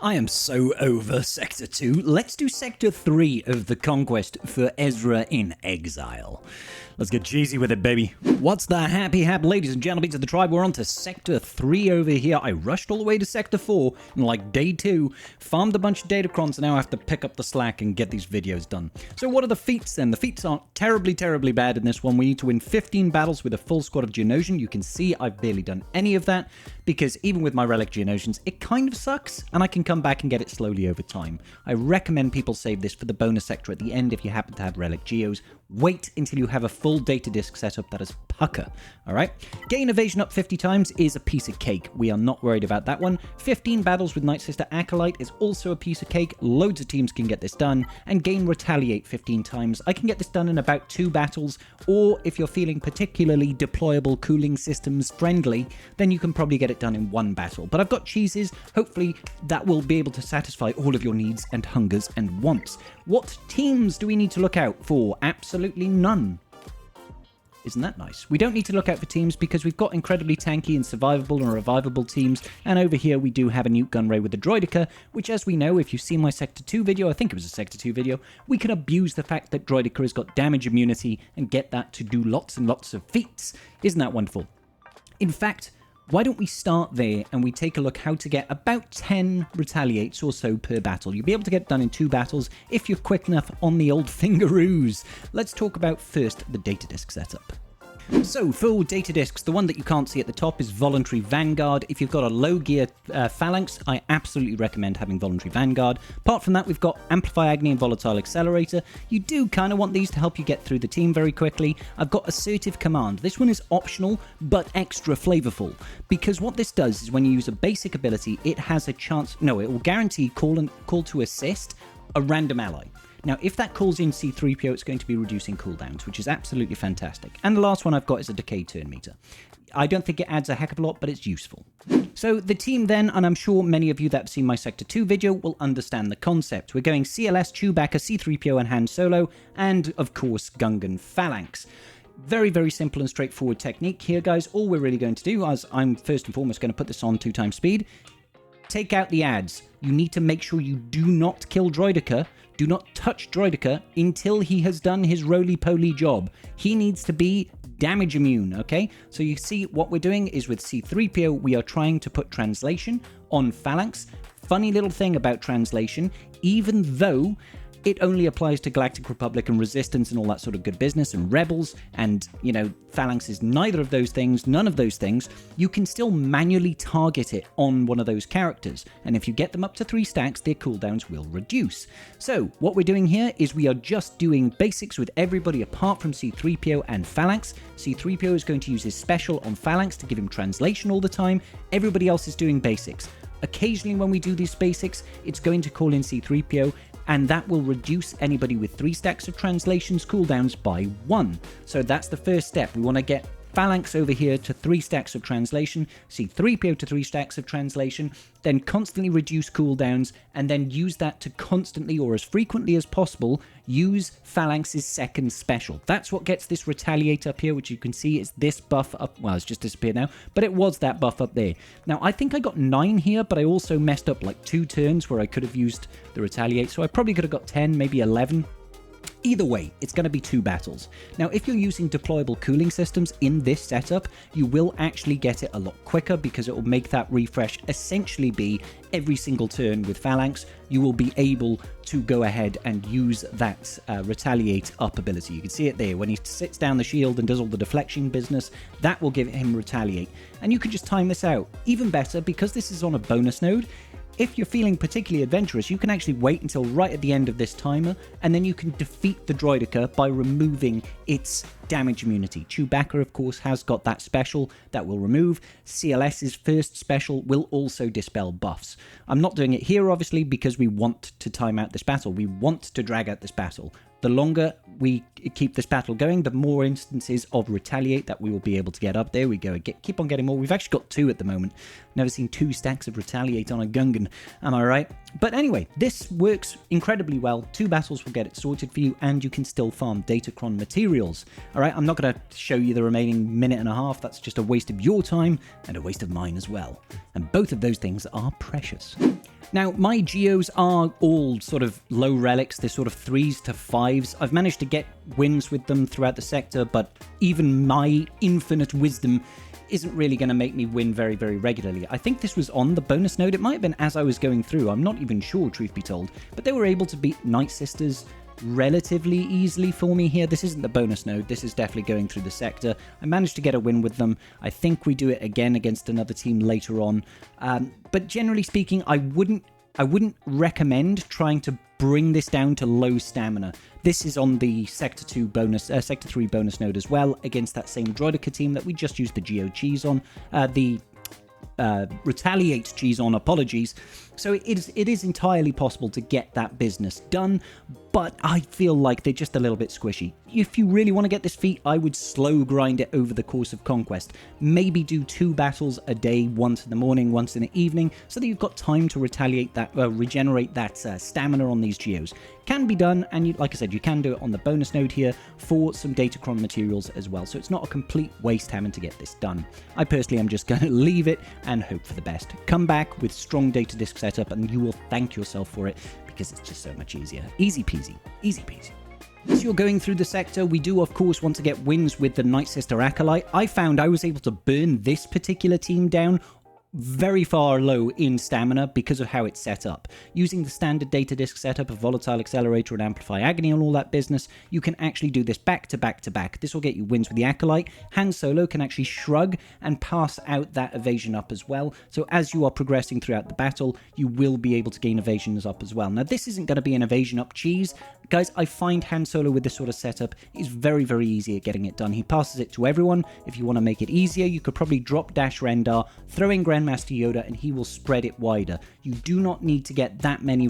I am so over Sector 2. Let's do Sector 3 of the Conquest for Ezra in Exile. Let's get cheesy with it, baby. What's the happy hap, ladies and gentlemen of the tribe? We're on to Sector 3 over here. I rushed all the way to Sector 4 in like day 2, farmed a bunch of datacrons, and now I have to pick up the slack and get these videos done. So what are the feats then? The feats aren't terribly bad in this one. We need to win 15 battles with a full squad of Geonosian. You can see I've barely done any of that, because even with my Relic Geonosians, it kind of sucks, and I can come back and get it slowly over time. I recommend people save this for the bonus sector at the end if you happen to have Relic Geos. Wait until you have a full data disk setup that is pucker, alright? Gain Evasion up 50 times is a piece of cake. We are not worried about that one. 15 battles with Night Sister Acolyte is also a piece of cake. Loads of teams can get this done. And gain Retaliate 15 times. I can get this done in about 2 battles, or if you're feeling particularly deployable cooling systems friendly, then you can probably get it done in 1 battle. But I've got cheeses. Hopefully that will be able to satisfy all of your needs and hungers and wants. What teams do we need to look out for? Absolutely none. Isn't that nice? We don't need to look out for teams because we've got incredibly tanky and survivable and revivable teams, and over here we do have a Newt Gunray with the Droidica, which, as we know, if you've seen my Sector 2 video, I think it was a Sector 2 video, we can abuse the fact that Droidica has got damage immunity and get that to do lots and lots of feats. Isn't that wonderful? In fact, why don't we start there and we take a look how to get about 10 Retaliates or so per battle. You'll be able to get it done in 2 battles if you're quick enough on the old fingaroos. Let's talk about first the data disk setup. So, for data disks, the one that you can't see at the top is Voluntary Vanguard. If you've got a low gear Phalanx, I absolutely recommend having Voluntary Vanguard. Apart from that, we've got Amplify Agony and Volatile Accelerator. You do kind of want these to help you get through the team very quickly. I've got Assertive Command. This one is optional, but extra flavorful, because what this does is when you use a basic ability, it has a chance, no, it will guarantee call to assist a random ally. Now, if that calls in C-3PO, it's going to be reducing cooldowns, which is absolutely fantastic. And the last one I've got is a Decay Turn Meter. I don't think it adds a heck of a lot, but it's useful. So the team then, and I'm sure many of you that have seen my Sector 2 video will understand the concept. We're going CLS, Chewbacca, C-3PO, and Han Solo, and, of course, Gungan Phalanx. Very simple and straightforward technique here, guys. All we're really going to do, as I'm first and foremost going to put this on 2x speed, take out the ads. You need to make sure you do not kill Droidica. Do not touch Droidica until he has done his roly-poly job. He needs to be damage immune, okay? So you see what we're doing is with C-3PO, we are trying to put translation on Phalanx. Funny little thing about translation, even though it only applies to Galactic Republic and Resistance and all that sort of good business and Rebels, and, you know, Phalanx is neither of those things, none of those things, you can still manually target it on one of those characters, and if you get them up to 3 stacks, their cooldowns will reduce. So, what we're doing here is we are just doing basics with everybody apart from C-3PO and Phalanx. C-3PO is going to use his special on Phalanx to give him translation all the time. Everybody else is doing basics. Occasionally when we do these basics, it's going to call in C-3PO, and that will reduce anybody with 3 stacks of translations cooldowns by 1. So that's the first step. We want to get Phalanx over here to 3 stacks of translation, C-3PO to 3 stacks of translation, then constantly reduce cooldowns, and then use that to constantly, or as frequently as possible, use Phalanx's second special. That's what gets this Retaliate up here, which you can see is this buff up. Well, it's just disappeared now, but it was that buff up there. Now, I think I got 9 here, but I also messed up like 2 turns where I could have used the Retaliate, so I probably could have got 10, maybe 11. Either way, it's going to be 2 battles. Now, if you're using deployable cooling systems in this setup, you will actually get it a lot quicker because it will make that refresh essentially be every single turn with Phalanx. You will be able to go ahead and use that Retaliate up ability. You can see it there. When he sits down the shield and does all the deflection business, that will give him Retaliate. And you can just time this out. Even better, because this is on a bonus node, if you're feeling particularly adventurous, you can actually wait until right at the end of this timer, and then you can defeat the Droidica by removing its damage immunity. Chewbacca, of course, has got that special that will remove. CLS's first special will also dispel buffs. I'm not doing it here, obviously, because we want to time out this battle. We want to drag out this battle. The longer we keep this battle going, the more instances of Retaliate that we will be able to get up. There we go. Keep on getting more. We've actually got 2 at the moment. Never seen 2 stacks of Retaliate on a Gungan. Am I right? But anyway, this works incredibly well. 2 battles will get it sorted for you, and you can still farm Datacron materials. All right, I'm not going to show you the remaining minute and a half. That's just a waste of your time and a waste of mine as well. And both of those things are precious. Now, my geos are all sort of low relics. They're sort of 3s to 5s. I've managed to get wins with them throughout the sector, but even my infinite wisdom isn't really going to make me win very, very regularly. I think this was on the bonus node. It might have been as I was going through. I'm not even sure, truth be told. But they were able to beat Night Sisters relatively easily for me here. This isn't the bonus node. This is definitely going through the sector. I managed to get a win with them. I think we do it again against another team later on. But generally speaking, I wouldn't recommend trying to bring this down to low stamina. This is on the Sector 3 bonus node as well, against that same Droidica team that we just used the Geo Cheese on, the Retaliate Cheese on, apologies. So it is entirely possible to get that business done, but I feel like they're just a little bit squishy. If you really want to get this feat, I would slow grind it over the course of Conquest. Maybe do 2 battles a day, once in the morning, once in the evening, so that you've got time to regenerate that stamina on these geos. Can be done, and like I said, you can do it on the bonus node here for some Datacron materials as well, so it's not a complete waste having to get this done. I personally am just going to leave it and hope for the best. Come back with strong data disk setup and you will thank yourself for it, because it's just so much easier. Easy peasy, easy peasy. As you're going through the sector, we do of course want to get wins with the Night Sister Acolyte. I found I was able to burn this particular team down very far low in stamina because of how it's set up. Using the standard data disk setup of Volatile Accelerator and Amplify Agony and all that business, you can actually do this back to back to back. This will get you wins with the Acolyte. Han Solo can actually shrug and pass out that evasion up as well. So as you are progressing throughout the battle, you will be able to gain evasions up as well. Now this isn't going to be an evasion up cheese. Guys, I find Han Solo with this sort of setup is very, very easy at getting it done. He passes it to everyone. If you want to make it easier, you could probably drop dash Rendar, throw in Grandmaster Yoda, and he will spread it wider. You do not need to get that many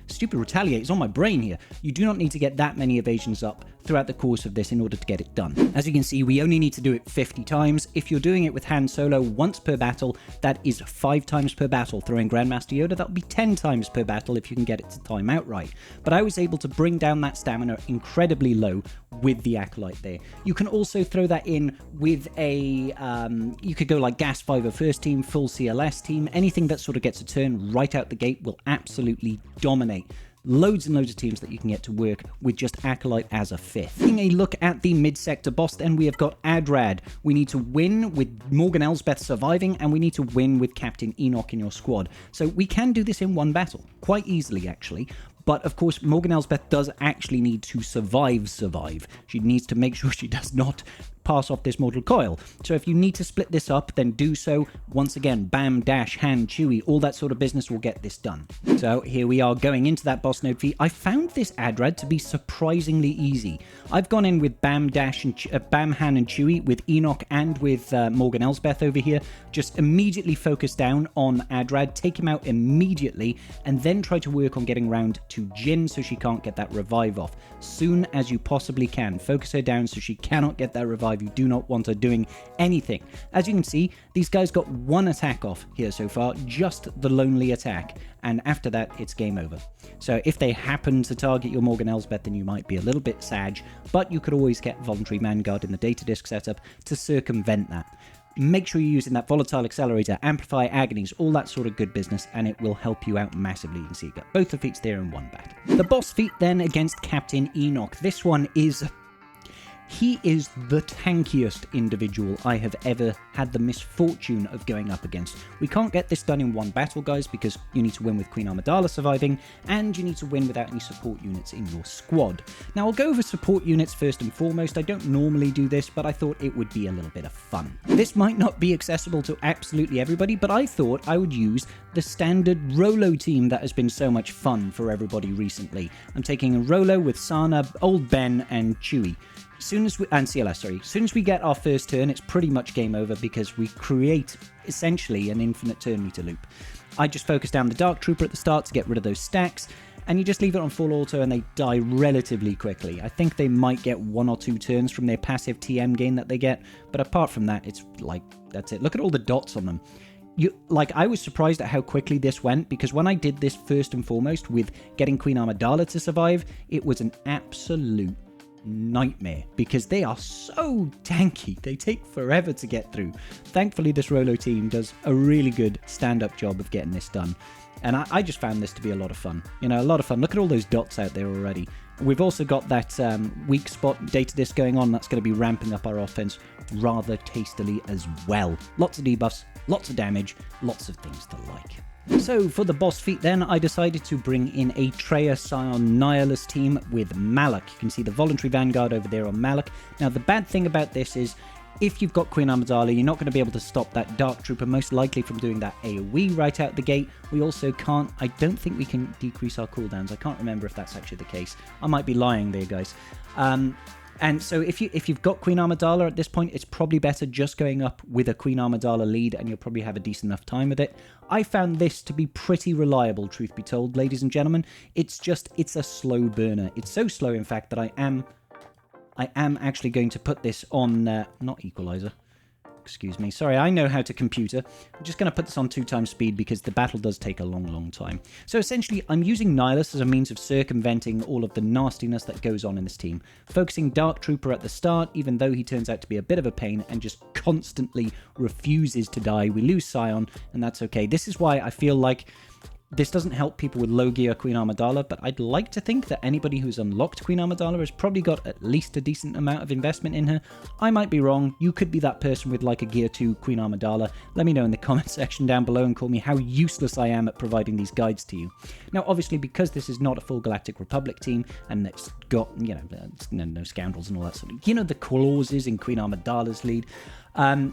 stupid Retaliate is on my brain here. You do not need to get that many evasions up throughout the course of this in order to get it done. As you can see, we only need to do it 50 times. If you're doing it with Han Solo once per battle, that is 5 times per battle. Throwing Grandmaster Yoda, that would be 10 times per battle if you can get it to time out right. But I was able to bring down that stamina incredibly low with the Acolyte there. You can also throw that in with a, you could go like Gas 5 first team, full CLS team, anything that sort of gets a turn right out the gate will absolutely dominate. Loads and loads of teams that you can get to work with just Acolyte as a 5th. Taking a look at the mid-sector boss, then we have got Adrad. We need to win with Morgan Elsbeth surviving, and we need to win with Captain Enoch in your squad. So we can do this in one battle, quite easily actually. But of course, Morgan Elsbeth does actually need to survive. She needs to make sure she does not pass off this mortal coil. So if you need to split this up, then do so. Once again, Bam, Dash, Han, Chewie, all that sort of business will get this done. So here we are going into that boss node feat. I found this Adrad to be surprisingly easy. I've gone in with Bam, Dash, and Bam, Han, and Chewie, with Enoch and with Morgan Elsbeth over here. Just immediately focus down on Adrad, take him out immediately, and then try to work on getting round to Jyn so she can't get that revive off. Soon as you possibly can. Focus her down so she cannot get that revive. You do not want her doing anything. As you can see, these guys got 1 attack off here so far, just the lonely attack, and after that it's game over. So if they happen to target your Morgan Elsbeth, then you might be a little bit sad, but you could always get Voluntary Vanguard in the data disk setup to circumvent that. Make sure you're using that Volatile Accelerator, Amplify Agonies, all that sort of good business, and it will help you out massively. You can see you got both the feats there in one battle. The boss feat then against Captain Enoch. This one is... he is the tankiest individual I have ever had the misfortune of going up against. We can't get this done in one battle, guys, because you need to win with Queen Amidala surviving, and you need to win without any support units in your squad. Now, I'll go over support units first and foremost. I don't normally do this, but I thought it would be a little bit of fun. This might not be accessible to absolutely everybody, but I thought I would use the standard Rolo team that has been so much fun for everybody recently. I'm taking a Rolo with Sana, Old Ben, and Chewie. Soon as we get our first turn, it's pretty much game over because we create essentially an infinite turn meter loop. I just focus down the Dark Trooper at the start to get rid of those stacks, and you just leave it on full auto and they die relatively quickly. I think they might get 1 or 2 turns from their passive TM gain that they get, but apart from that, it's like, that's it. Look at all the dots on them. I was surprised at how quickly this went, because when I did this first and foremost with getting Queen Amidala to survive, it was an absolute nightmare because they are so tanky. They take forever to get through. Thankfully, this Rolo team does a really good stand-up job of getting this done. And I just found this to be a lot of fun. You know, a lot of fun. Look at all those dots out there already. We've also got that weak spot data disc going on. That's going to be ramping up our offense rather tastily as well. Lots of debuffs, lots of damage, lots of things to like. So for the boss feat then, I decided to bring in a Treya Scion Nihilus team with Malak. You can see the voluntary vanguard over there on Malak. Now the bad thing about this is, if you've got Queen Amidala, you're not going to be able to stop that Dark Trooper, most likely from doing that AoE right out the gate. We also can't, I don't think we can decrease our cooldowns. I can't remember if that's actually the case. I might be lying there, guys. And so if you've got Queen Amidala at this point, it's probably better just going up with a Queen Amidala lead, and you'll probably have a decent enough time with it. I found this to be pretty reliable, truth be told, ladies and gentlemen. It's a slow burner. It's so slow, in fact, that I am actually going to put this on, not equalizer, excuse me, sorry, I know how to computer. I'm just going to put this on 2x speed because the battle does take a long time. So essentially, I'm using Nihilus as a means of circumventing all of the nastiness that goes on in this team. Focusing Dark Trooper at the start, even though he turns out to be a bit of a pain and just constantly refuses to die. We lose Scion, and that's okay. This is why I feel like this doesn't help people with low gear Queen Amidala, but I'd like to think that anybody who's unlocked Queen Amidala has probably got at least a decent amount of investment in her. I might be wrong. You could be that person with like a gear 2 Queen Amidala. Let me know in the comment section down below and call me how useless I am at providing these guides to you. Now, obviously, because this is not a full Galactic Republic team, and it's got, you know, no scoundrels and all that sort of, you know, the clauses in Queen Amidala's lead,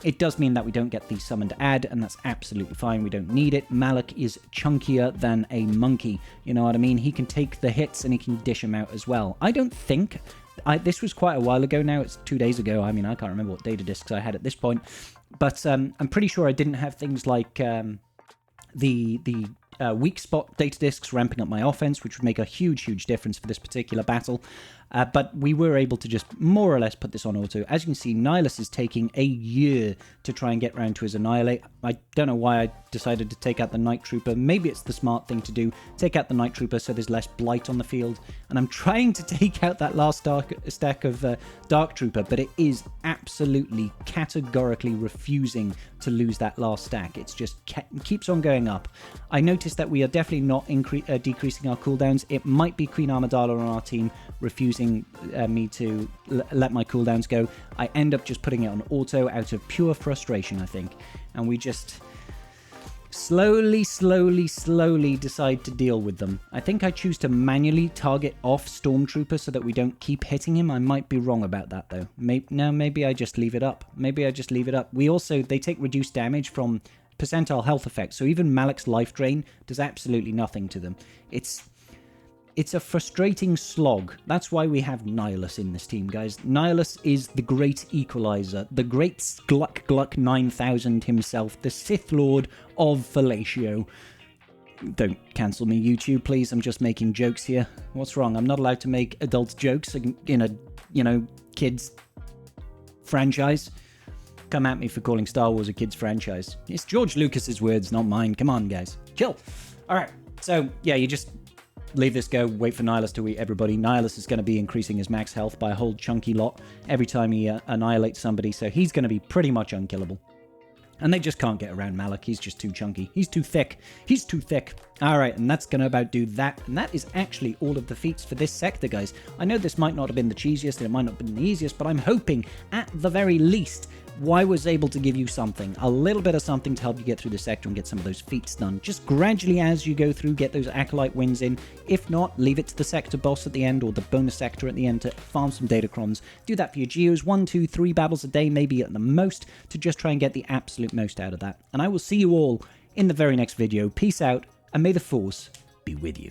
it does mean that we don't get the summoned ad, and that's absolutely fine. We don't need it. Malak is chunkier than a monkey. You know what I mean? He can take the hits and he can dish them out as well. I don't think... this was quite a while ago now. It's 2 days ago. I mean, I can't remember what data discs I had at this point. But I'm pretty sure I didn't have things like the weak spot data discs ramping up my offense, which would make a huge difference for this particular battle. But we were able to just more or less put this on auto. As you can see, Nihilus is taking a year to try and get round to his Annihilate. I don't know why I decided to take out the Night Trooper. Maybe it's the smart thing to do. Take out the Night Trooper so there's less blight on the field. And I'm trying to take out that last stack of Dark Trooper, but it is absolutely categorically refusing to lose that last stack. It's just keeps on going up. I noticed that we are definitely not decreasing our cooldowns. It might be Queen Amidala on our team refusing me to let my cooldowns go. I end up just putting it on auto out of pure frustration, I think. And we just slowly decide to deal with them. I think I choose to manually target off Stormtrooper so that we don't keep hitting him. I might be wrong about that, though. Maybe I just leave it up. They take reduced damage from percentile health effects, so even Malak's life drain does absolutely nothing to them. It's a frustrating slog. That's why we have Nihilus in this team, guys. Nihilus is the great equalizer, the great Gluck 9000 himself, the Sith Lord of Fellatio. Don't cancel me, YouTube, please. I'm just making jokes here. What's wrong? I'm not allowed to make adult jokes in a, kids franchise. Come at me for calling Star Wars a kids franchise. It's George Lucas's words, not mine. Come on, guys. Chill. All right. So, yeah, you just leave this go, wait for Nihilus to eat everybody. Nihilus is going to be increasing his max health by a whole chunky lot every time he annihilates somebody, so he's going to be pretty much unkillable. And they just can't get around Malak. He's just too chunky. He's too thick. He's too thick. All right, and that's going to about do that. And that is actually all of the feats for this sector, guys. I know this might not have been the cheesiest, and it might not have been the easiest, but I'm hoping, at the very least, I was able to give you something, a little bit of something to help you get through the sector and get some of those feats done. Just gradually as you go through, get those Acolyte wins in. If not, leave it to the sector boss at the end or the bonus sector at the end to farm some datacrons. Do that for your geos, 1, 2, 3 battles a day, maybe at the most, to just try and get the absolute most out of that. And I will see you all in the very next video. Peace out, and may the Force be with you.